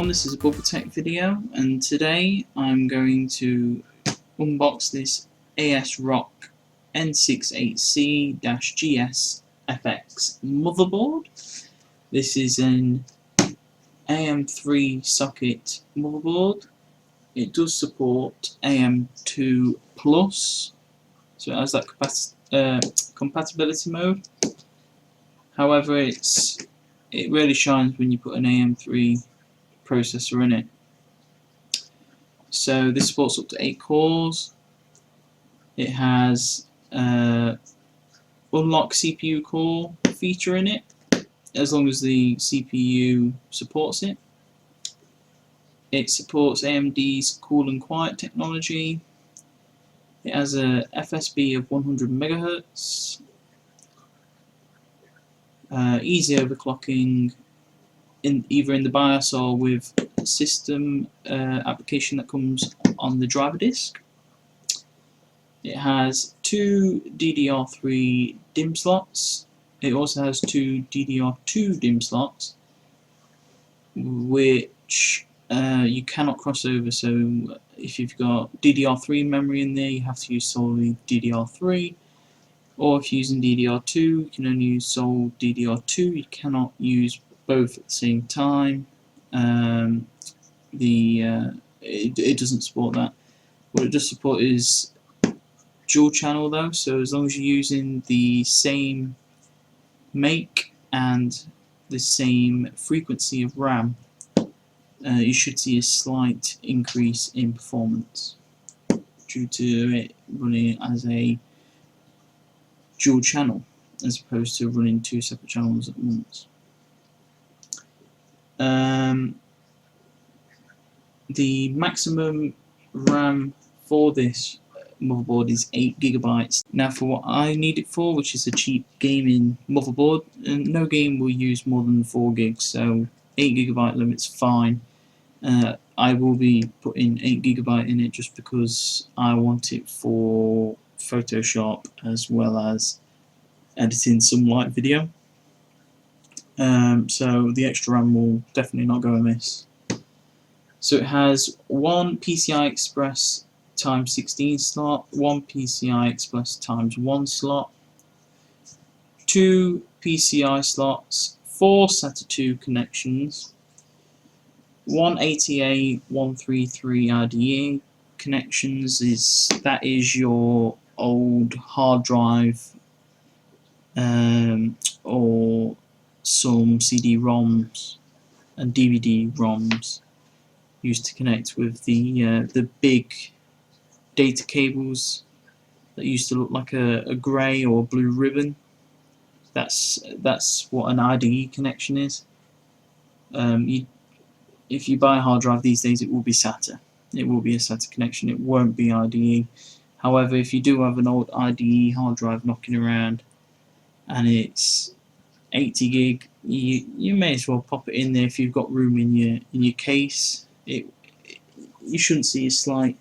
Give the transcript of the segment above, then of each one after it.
everyone, this is a Bubble Tech video, and today I'm going to unbox this ASRock n68c-gs FX motherboard. This is an AM3 socket motherboard. It does support AM2 Plus, so it has that compatibility mode. However, it really shines when you put an AM3 processor in it. So this supports up to 8 cores. It has unlock CPU core feature in it, as long as the CPU supports it. It supports AMD's Cool and Quiet technology. It has a FSB of 100 MHz, easy overclocking either in the BIOS or with a system application that comes on the driver disk. It has 2 DDR3 DIMM slots. It also has 2 DDR2 DIMM slots, which you cannot cross over. So if you've got DDR3 memory in there, you have to use solely DDR3. Or if you're using DDR2, you can only use sole DDR2. You cannot use both at the same time. It doesn't support that. What it does support is dual channel though, so as long as you're using the same make and the same frequency of RAM, you should see a slight increase in performance due to it running as a dual channel as opposed to running 2 separate channels at once. The maximum RAM for this motherboard is 8 GB. Now for what I need it for, which is a cheap gaming motherboard, and no game will use more than 4 gigs, so 8 GB limit's fine. I will be putting 8 GB in it just because I want it for Photoshop as well as editing some light video. So the extra RAM will definitely not go amiss. So it has one PCI Express ×16 slot, one PCI Express ×1 slot, 2 PCI slots, 4 SATA 2 connections, 1 ATA133 IDE connections. That is your old hard drive or some CD-ROMs and DVD-ROMs used to connect with the big data cables that used to look like a grey or blue ribbon. That's what an IDE connection is. If you buy a hard drive these days, it will be SATA. It will be a SATA connection. It won't be IDE. However, if you do have an old IDE hard drive knocking around and it's 80 gig, you may as well pop it in there if you've got room in your case. You shouldn't see a slight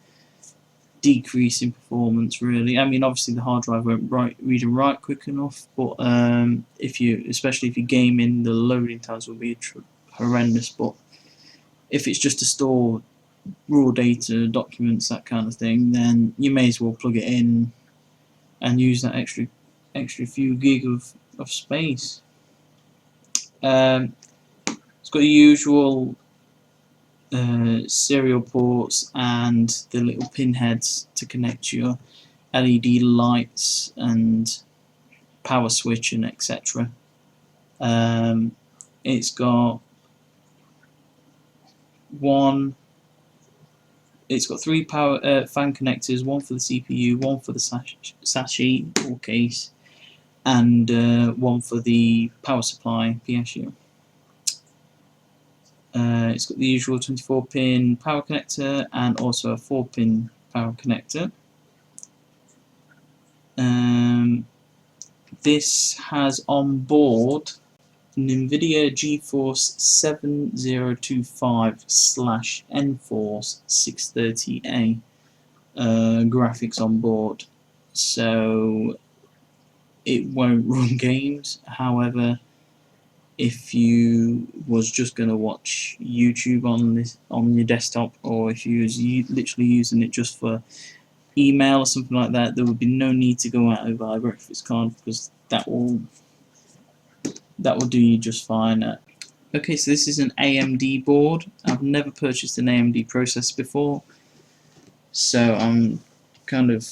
decrease in performance, really. I mean, obviously the hard drive won't read and write quick enough, but especially if you're gaming, the loading times will be horrendous. But if it's just to store raw data, documents, that kind of thing, then you may as well plug it in and use that extra few gig of space. It's got the usual serial ports and the little pin heads to connect your LED lights and power switch and etc. It's got 3 power fan connectors, one for the CPU, one for the sashi or case, and one for the power supply PSU. It's got the usual 24-pin power connector and also a 4-pin power connector. This has on board an NVIDIA GeForce 7025/nForce 630A graphics on board, so it won't run games. However, if you was just going to watch YouTube on your desktop, or if you was literally using it just for email or something like that, there would be no need to go out over a graphics card, because that will do you just fine. Okay, so this is an AMD board. I've never purchased an AMD processor before, so I'm kind of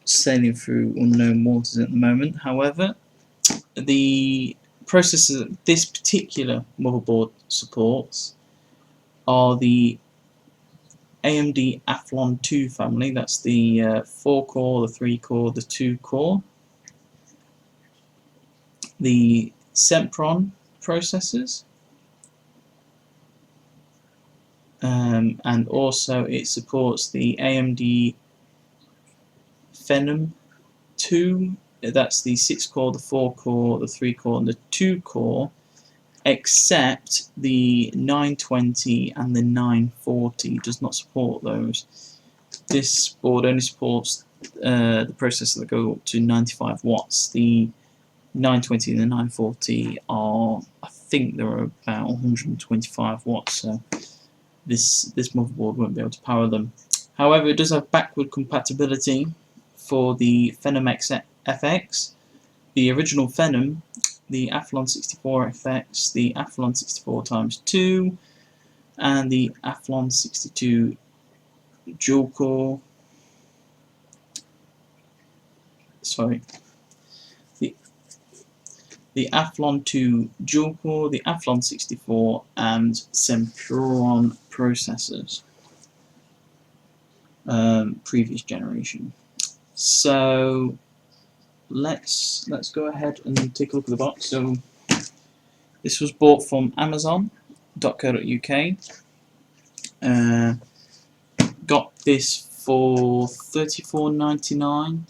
sailing through unknown waters at the moment. However, the processors that this particular motherboard supports are the AMD Athlon 2 family. That's the 4-core, the 3-core, the 2-core. The Sempron processors, and also it supports the AMD Phenom 2. That's the 6-core, the 4-core, the 3-core, and the 2-core, except the 920 and the 940 does not support those. This board only supports the processors that go up to 95 watts. The 920 and the 940 are, I think they're about 125 watts, so this motherboard won't be able to power them. However, it does have backward compatibility for the Phenom FX, the original Phenom, the Athlon 64 FX, the Athlon 64 x2, and the Athlon 62 dual core. Sorry. The Athlon 2 dual core, the Athlon 64, and Sempron processors, previous generation. So let's go ahead and take a look at the box. So this was bought from Amazon.co.uk. Got this for $34.99.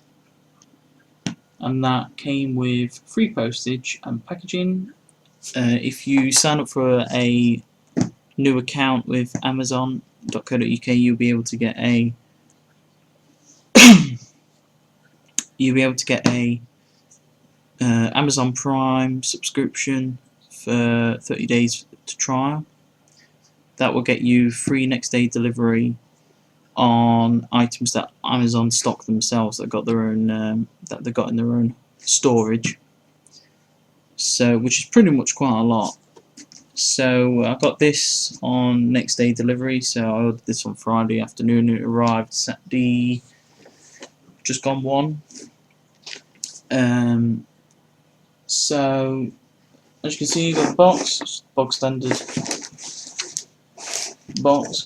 And that came with free postage and packaging. If you sign up for a new account with Amazon.co.uk, you'll be able to get a Amazon Prime subscription for 30 days to trial. That will get you free next day delivery on items that Amazon stock themselves, that got their own that they got in their own storage. So, which is pretty much quite a lot. So I got this on next day delivery. So I ordered this on Friday afternoon. It arrived Saturday, just gone 1. So as you can see, you got the box, bog standard box.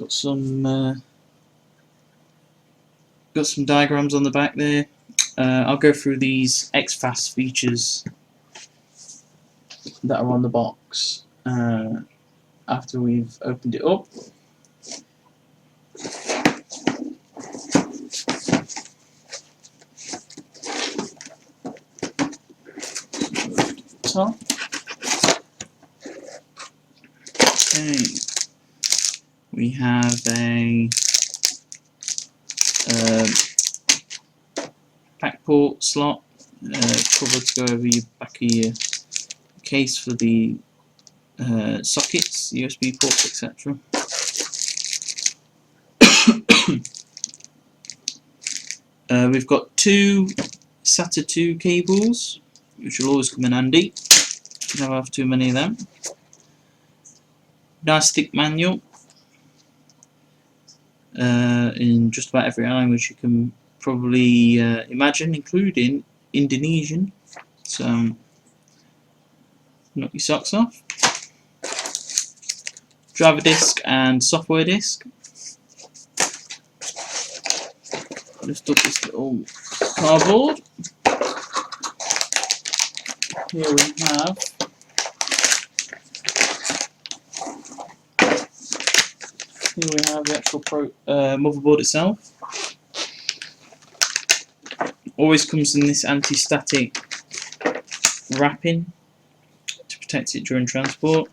Got some diagrams on the back there. I'll go through these XFast features that are on the box after we've opened it up. Top. Okay. We have a back port slot, cover to go over your back of your case for the sockets, USB ports, etc. We've got 2 SATA 2 cables, which will always come in handy. Never have too many of them. Nice thick manual in just about every language you can probably imagine, including Indonesian. So knock your socks off. Driver disc and software disc. Lift up this little cardboard. Here we have the actual motherboard itself. Always comes in this anti-static wrapping to protect it during transport.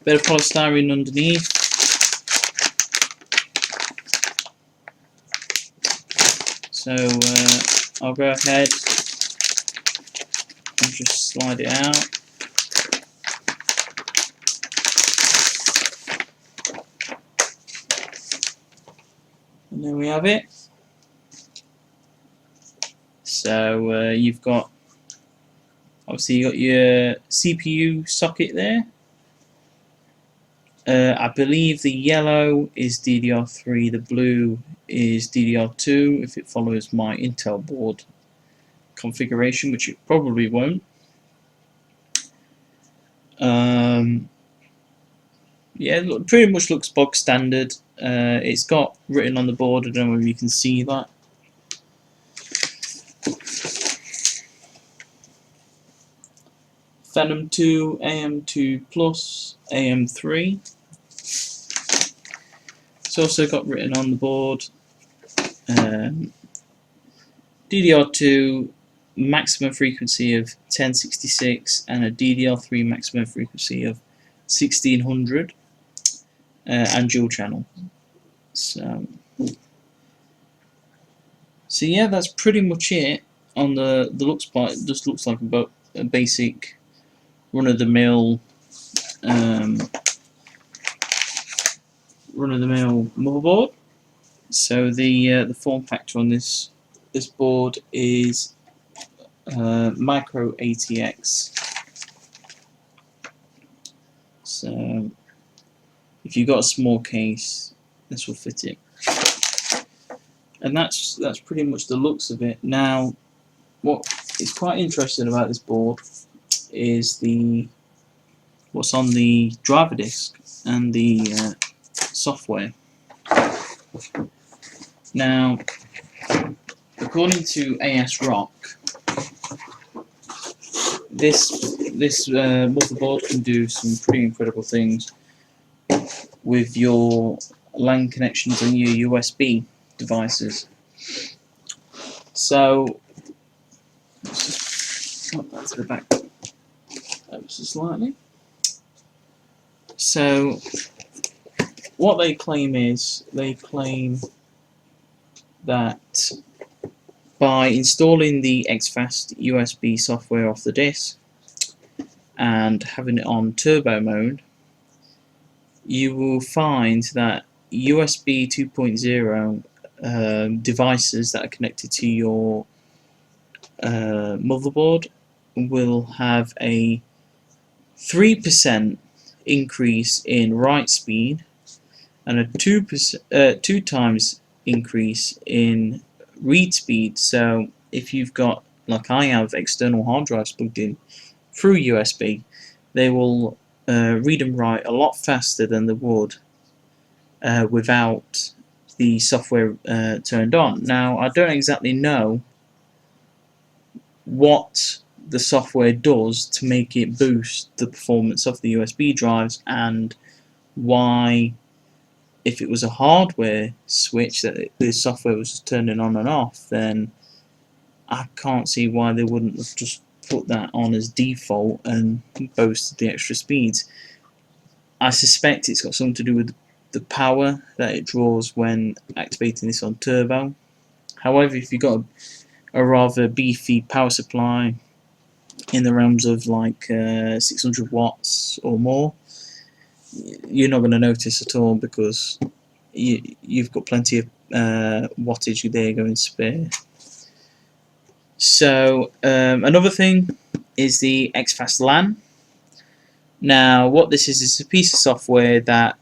Bit of polystyrene underneath. So I'll go ahead and just slide it out. And there we have it. So you've got, obviously you got your CPU socket there. I believe the yellow is DDR3, the blue is DDR2 if it follows my Intel board configuration, which it probably won't. Yeah, look, pretty much looks bog standard. It's got written on the board, I don't know if you can see that. Phenom 2, AM2 Plus, AM3. It's also got written on the board DDR2 maximum frequency of 1066 and a DDR3 maximum frequency of 1600 and dual channel. So yeah, that's pretty much it on the looks part. It just looks like a basic run-of-the-mill motherboard. So the form factor on this board is micro ATX. So if you've got a small case, this will fit it. And that's pretty much the looks of it. Now, what is quite interesting about this board is what's on the driver disk and the software. Now, according to ASRock, this motherboard can do some pretty incredible things with your LAN connections and your USB devices. So let's just put that to the back ever so slightly. So what they claim is, that by installing the XFast USB software off the disk and having it on turbo mode, you will find that USB 2.0 devices that are connected to your motherboard will have a 3% increase in write speed and a 2 times increase in read speed. So if you've got, like I have, external hard drives plugged in through USB, they will read and write a lot faster than they would without the software turned on. Now, I don't exactly know what the software does to make it boost the performance of the USB drives, and why, if it was a hardware switch that the software was turning on and off, then I can't see why they wouldn't have just put that on as default and boosted the extra speeds. I suspect it's got something to do with the power that it draws when activating this on turbo. However, if you've got a rather beefy power supply in the realms of like 600 watts or more, you're not going to notice at all, because you've got plenty of wattage there going spare. So another thing is the XFast LAN. Now, what this is a piece of software that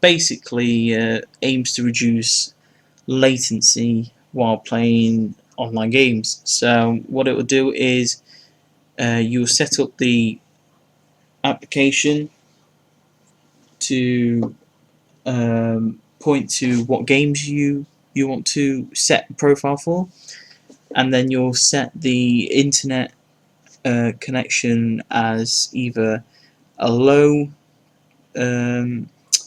basically aims to reduce latency while playing online games. So what it will do is you'll set up the application to point to what games you want to set a profile for, and then you'll set the internet connection as either a low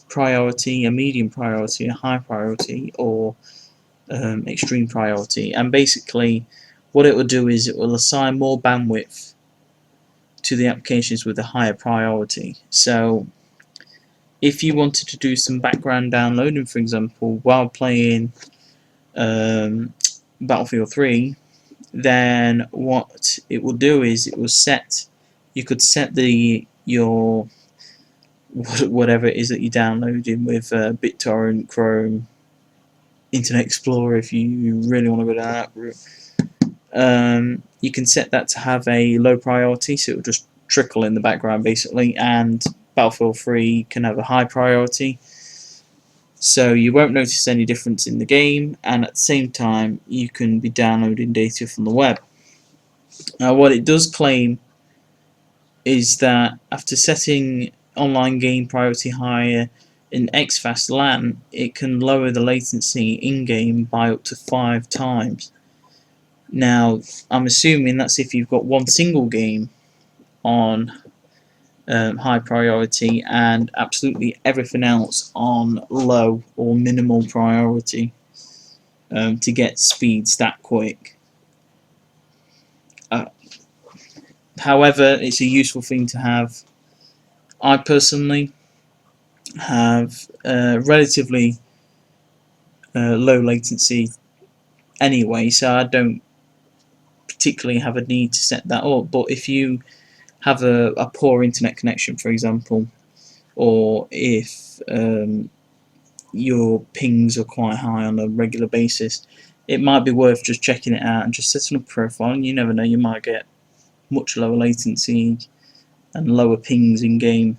priority, a medium priority, a high priority, or extreme priority. And basically what it will do is it will assign more bandwidth to the applications with a higher priority. So if you wanted to do some background downloading, for example, while playing Battlefield 3, then what it will do is it will set, you could set your whatever it is that you're downloading with BitTorrent, Chrome, Internet Explorer, if you really want to go down that route. You can set that to have a low priority, so it will just trickle in the background basically, and Battlefield 3 can have a high priority, so you won't notice any difference in the game, and at the same time you can be downloading data from the web. Now what it does claim is that after setting online game priority higher in XFast LAN, it can lower the latency in-game by up to 5 times. Now, I'm assuming that's if you've got one single game on high priority and absolutely everything else on low or minimal priority to get speeds that quick. However, it's a useful thing to have. I personally have relatively low latency anyway, so I don't particularly have a need to set that up. But if you have a poor internet connection, for example, or if your pings are quite high on a regular basis, it might be worth just checking it out and just setting up a profile, and you never know, you might get much lower latency and lower pings in game.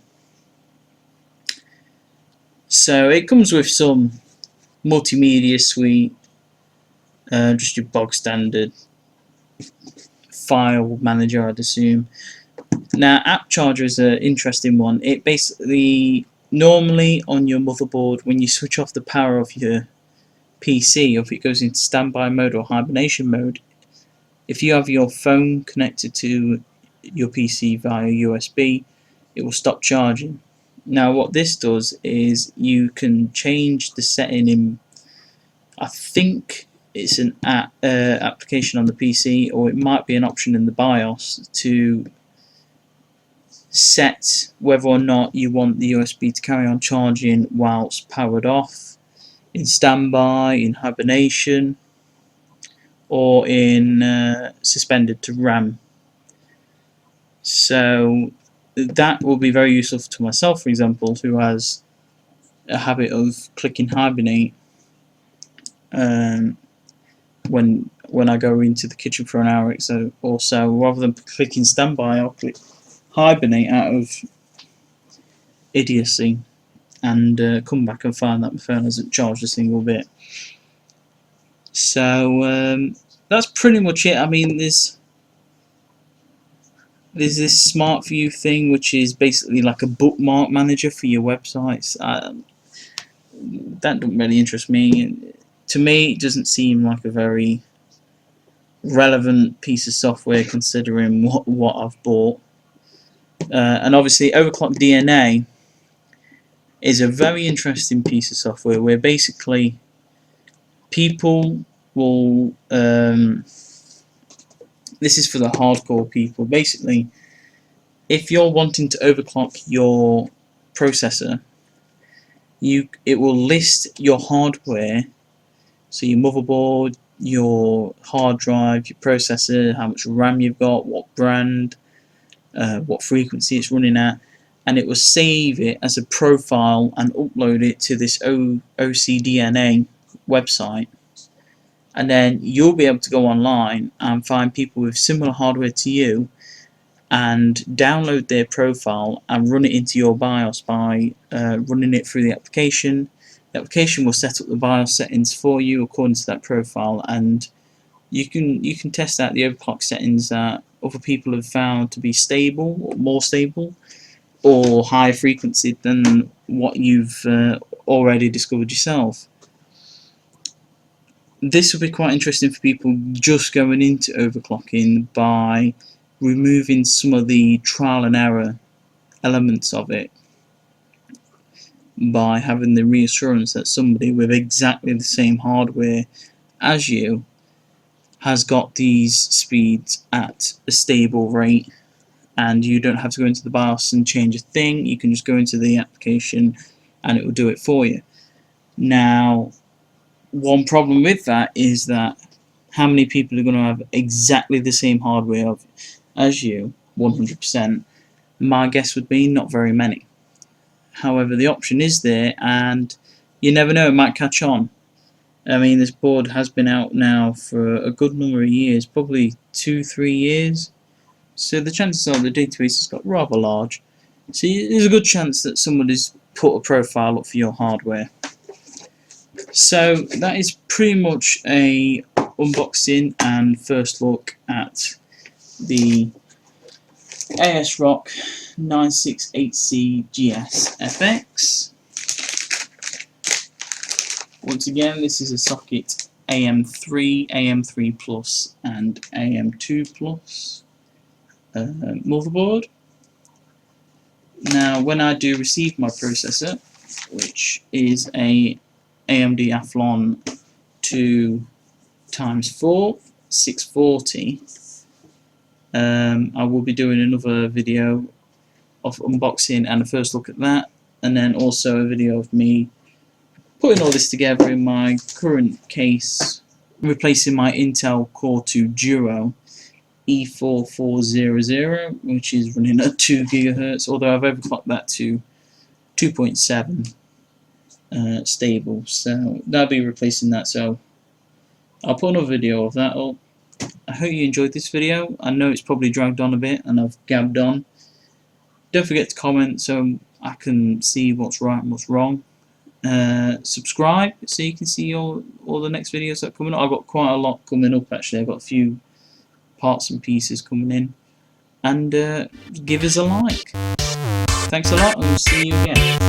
So it comes with some multimedia suite, just your bog standard file manager, I'd assume. Now, App Charger is an interesting one. It basically, normally on your motherboard, when you switch off the power of your PC, or if it goes into standby mode or hibernation mode, if you have your phone connected to your PC via USB, it will stop charging. Now, what this does is you can change the setting in, I think it's an application on the PC, or it might be an option in the BIOS, to set whether or not you want the USB to carry on charging whilst powered off, in standby, in hibernation, or in suspended to RAM. So that will be very useful to myself, for example, who has a habit of clicking hibernate when I go into the kitchen for an hour or so. Rather than clicking standby, I'll click hibernate out of idiocy, and come back and find that my phone hasn't charged a single bit. So that's pretty much it. I mean, there's this Smart View thing, which is basically like a bookmark manager for your websites. That doesn't really interest me. To me, it doesn't seem like a very relevant piece of software considering what I've bought. And obviously, Overclock DNA is a very interesting piece of software where basically people will. This is for the hardcore people. Basically, if you're wanting to overclock your processor, it will list your hardware, so your motherboard, your hard drive, your processor, how much RAM you've got, what brand, what frequency it's running at, and it will save it as a profile and upload it to this OCDNA website. And then you'll be able to go online and find people with similar hardware to you and download their profile and run it into your BIOS by running it through the application. The application will set up the BIOS settings for you according to that profile, and you can test out the overclock settings that other people have found to be stable, or more stable, or higher frequency than what you've already discovered yourself. This will be quite interesting for people just going into overclocking by removing some of the trial and error elements of it, by having the reassurance that somebody with exactly the same hardware as you has got these speeds at a stable rate, and you don't have to go into the BIOS and change a thing. You can just go into the application and it will do it for you. Now, one problem with that is that how many people are going to have exactly the same hardware as you, 100%, my guess would be not very many. However, the option is there, and you never know, it might catch on. I mean, this board has been out now for a good number of years, probably 2-3 years, so the chances are the database has got rather large. So there's a good chance that somebody's put a profile up for your hardware. So that is pretty much a unboxing and first look at the ASRock n68c-gs FX. Once again, this is a socket AM3, AM3 Plus and AM2 Plus motherboard. Now, when I do receive my processor, which is a AMD Athlon 2x4 640, I will be doing another video of unboxing and a first look at that, and then also a video of me putting all this together in my current case, replacing my Intel Core 2 Duo E4400, which is running at 2 GHz, although I've overclocked that to 2.7 stable, so that'll be replacing that. So I'll put another video of that up. I hope you enjoyed this video. I know it's probably dragged on a bit and I've gabbed on. Don't forget to comment so I can see what's right and what's wrong. Subscribe so you can see all the next videos that are coming up. I've got quite a lot coming up actually. I've got a few parts and pieces coming in. And give us a like. Thanks a lot and we'll see you again.